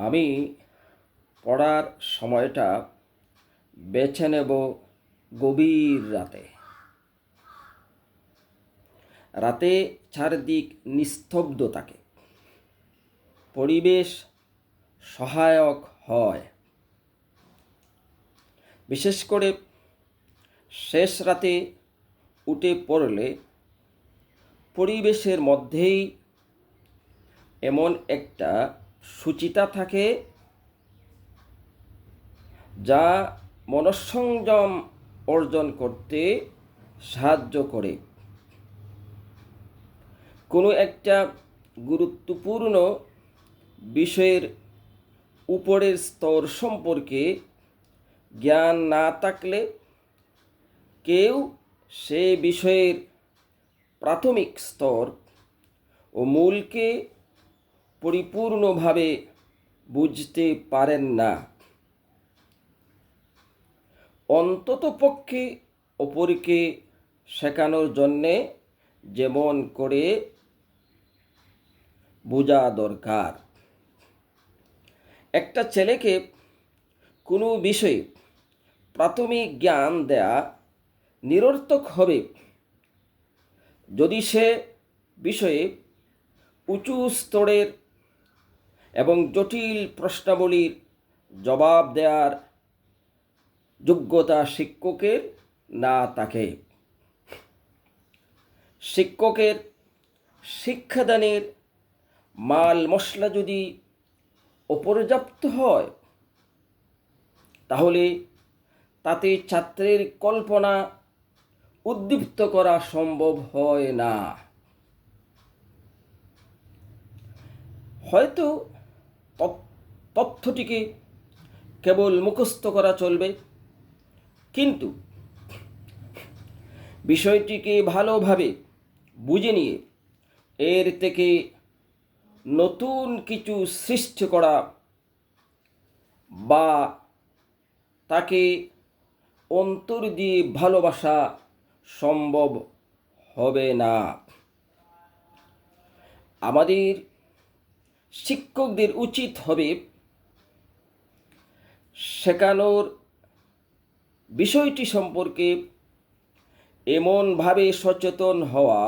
আমি পড়ার সময়টা বেছে নেব গভীর রাতে। রাতে চারদিক নিস্তব্ধ থাকে, পরিবেশ সহায়ক হয়। বিশেষ করে শেষ রাতে উঠে পড়লে পরিবেশের মধ্যেই এমন একটা সুচিতা থাকে যা মনঃসংযম অর্জন করতে সাহায্য করে। কোনো একটা গুরুত্বপূর্ণ বিষয়ের উপরের স্তর সম্পর্কে জ্ঞান না থাকলে কেউ সে বিষয়ের প্রাথমিক স্তর ও মূলকে পরিপূর্ণভাবে বুঝতে পারেন না। অন্ততপক্ষে অপরকে শেখানোর জন্যে যেমন করে বোঝা দরকার। একটা ছেলেকে কোনো বিষয়ে প্রাথমিক জ্ঞান দেয়া নিরর্থক হবে যদি সে বিষয়ে উঁচু স্তরের এবং জটিল প্রশ্নাবলীর জবাব দেওয়ার যোগ্যতা শিক্ষকের না থাকে। শিক্ষকের শিক্ষাদানের মাল মশলা যদি অপর্যাপ্ত হয় তাহলে তাতে ছাত্রের কল্পনা উদ্দীপ্ত করা সম্ভব হয় না। হয়তো তথ্যটিকে কেবল মুখস্থ করা চলবে, কিন্তু বিষয়টিকে ভালোভাবে বুঝে নিয়ে এর থেকে নতুন কিছু সৃষ্টি করা বা তাকে অন্তর দিয়ে ভালোবাসা সম্ভব হবে না। আমাদের শিক্ষকদের উচিত হবে শেখানোর বিষয়টি সম্পর্কে এমনভাবে সচেতন হওয়া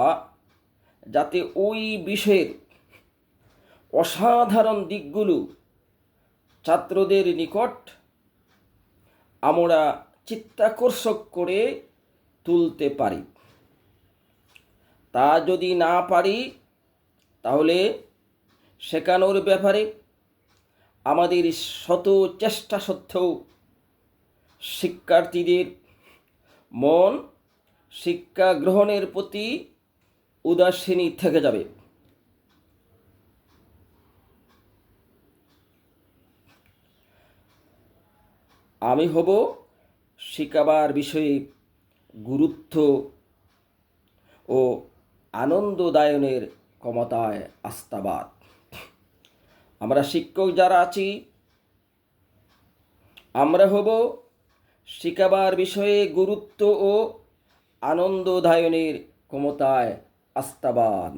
যাতে ওই বিষয়ের অসাধারণ দিকগুলো ছাত্রদের নিকট আমরা চিত্তাকর্ষক করে তুলতে পারি। তা যদি না পারি তাহলে শেখানোর ব্যাপারে আমাদের শত চেষ্টা সত্ত্বেও শিক্ষার্থীদের মন শিক্ষা গ্রহণের প্রতি উদাসীন থেকে যাবে। আমি হব শিক্ষাবার বিষয়ে গুরুত্ব ও আনন্দদায়নের ক্ষমতায় আস্থাবাদ। আমরা শিক্ষক যারা আছি আমরা হব শিক্ষাবার বিষয়ে গুরুত্ব ও আনন্দদায়নের ক্ষমতায় আস্থাবান।